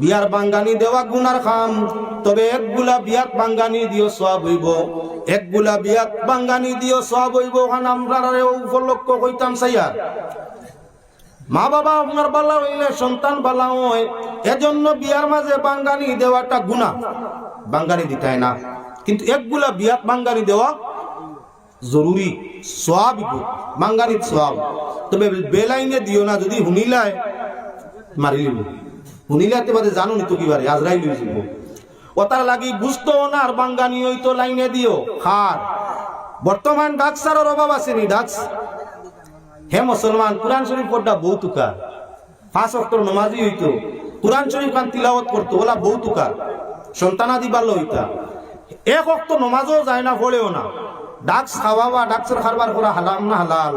বিয়ার বাঙ্গানি দেওয়া গুনার খাম, তবে একগুলা বিয়াত বাঙ্গানি দিও সওয়াব হইব, একগুলা বিয়াত বাঙ্গানি দিও সওয়াব হইব। ওখানে আমরা উপলক্ষ কইতাম চাইয়া মা বাবা আপনার বালা হইলে সন্তান বালা হয়, এজন্য বিয়ার মাঝে বাঙ্গানি দেওয়াটা গুনাহ, বাঙ্গানি দিতে না। কিন্তু একগুলা বিয়াত বাঙ্গানি দেওয়া জরুরি, সওয়াব বাঙ্গানির সওয়াব। তবে বেলাইনে দিও না, যদি হুনিলায় মারি লিব, হুনিলাতে বাদে জানো নি তো কিবারে আজরাইল হয়ে যাব। ওটার লাগি বুঝতো না আর বাঙ্গানি হইতো লাইনে দিও খার। বর্তমান ডাক্তারের অভাব আছে নি? ডাক্স হে মুসলমান কুরআন শরীফ পড়া বহু তুকা, 5 ওয়াক্ত নামাজি হইতো, কুরআন শরীফ খান তিলাওয়াত করতো, ওলা বহু তুকা, সন্তানাদি ভালো হইতা। এক ওয়াক্ত নামাজও যায় না, পড়েও না। ডাক্স খাওয়া বা ডাক্সের খারবার করা হারাম না হালাল?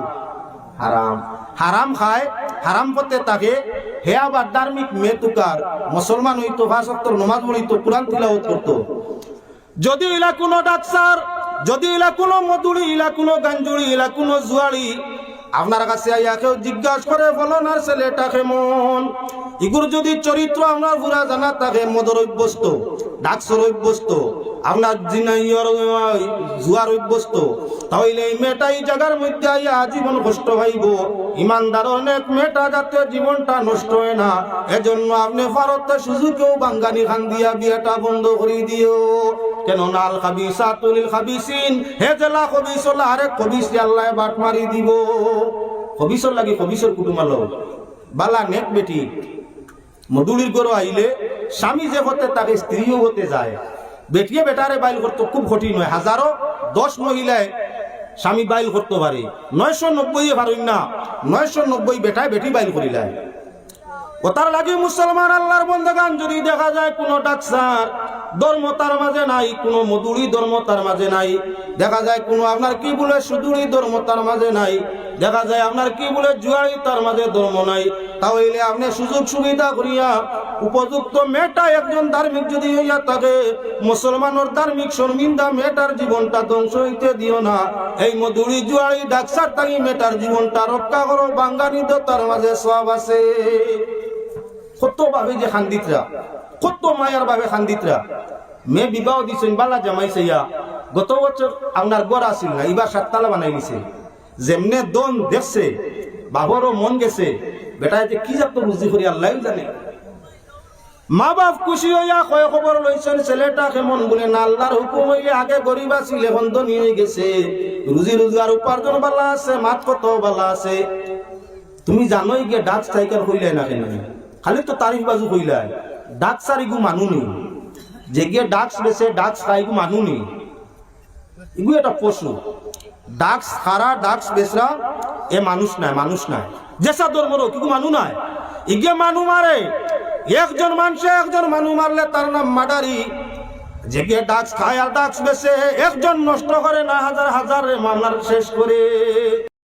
হারাম। হারাম খায়, হারাম পথে তাকে হে আবার ধার্মিক মেতুকার মুসলমান হইতো, 5 ওয়াক্ত নামাজ পড়িতো, কুরআন তিলাওয়াত করতো। যদি ইলা কোনো ডাক্তার, যদি ইলা কোনো মধুরি, ইলা কোনো গাঞ্জুড়ি, ইলা কোনো জুয়ারি আপনার কাছে আইয়া কেউ জিজ্ঞাসা করে ফলনার ছেলেটা কেমন, ইগুর যদি চরিত্র আপনার পুরা জানা থাকে, মদর অভ্যস্ত, ডাক্সর অভ্যস্ত, আপনার জিনাইয়র জুয়ার অভ্যস্ত, তাহলে এই মেয়েটা এই জায়গার মধ্যে আইয়া জীবন কষ্ট পাইব। ইমানদার অনেক মেয়েটা যাতে জীবনটা নষ্ট হয় না, এজন্য আপনি ভারতে সুযোগেও বাঙ্গানি খান দিয়া বিয়েটা বন্ধ করে দিও। কেন না আল খাবিসাতুল লিল খাবিসিন, হে জেলা খবিসলা আরেক খবিস আল্লাহ বাট মারি দিব। খবিসর লাগি খবিসর কুটুমালো বালা নেক বেটি মধুলির গরো আইলে স্বামী যে হতে তাকে স্ত্রীও হতে যায়। বেটিয়ে বেটারে বাইল করতো খুব কঠিন নয়, 1010 মহিলায় স্বামী বাইল করতে পারে, 990 পারেন না, 990 বেটায় বেটি বাইল করিলায়। ওটার লাগে মুসলমান আল্লাহর বন্দেগান, যদি দেখা যায় কোন ডাক্তার ধর্ম তার মাঝে নাই, কোন মধুরি ধর্ম তার মাঝে নাই, দেখা যায় কোন আপনার কি বলে সুদুরি ধর্ম তার মাঝে নাই, দেখা যায় আপনার কি বলে জুয়ারি তার মাঝে ধর্ম নাই, তাহলে আপনি সুযোগ সুবিধা করিয়া উপযুক্ত মেয়েটা একজন ধার্মিক যদি হইয়া থাকে, মুসলমানের ধার্মিক শর্মিন্দা মেয়েটার জীবনটা ধ্বংস হইতে দিও না। এই মধুরি জুয়ারি ডাক্তার তাই মেয়েটার জীবনটা রক্ষা করো, বাঙ্গানি তো তার মাঝে সওয়াব আছে। কত ভাবে যে খান্দিতরা, কত মায়ার ভাবে খান্দিতরা মেয়ে বিবাহ দিছেন, বালা জামাইছে, গত বছর আপনার গড় আসিল না, এবার 7 তালা বানাই নিছে। যেমনে দন দেখছে বাবরও মন গেছে, বেটা যে কি যাত রুজি করি আল্লাহ জানে। মা বাপ খুশি হইয়া কয় খবর লইছেন ছেলেটা কেমন, বলে না আল্লাহর হুকুম হইলে আগে গরিব আছিল, এখন ধনী হয়ে গেছে, রুজি রোজগার উপার্জন বালা আছে, মাত কত বালা আছে। তুমি জানোই গে ডাক সাইকেল হইলে না কেন, খালি তো তারিফ বাজু হইলাই, ডাক সারিগু মানুনি, যে গিয়ে ডাক্স বেছে ডাক্স খাইগু মানুনি, এগু এটা পশু। ডাক্স খারা ডাক্স বেসরা এ মানুষ নাই, মানুষ নাই। যেসা ধর্মর কিন্তু মানু নাই, ইগে মানু মারে, একজন মানুষে একজন মানু মারলে তার নাম মার্ডারি। যে গিয়ে ডাক্স খায় আর ডাক্স বেছে একজন নষ্ট করে না, হাজার হাজার মামলার শেষ করে।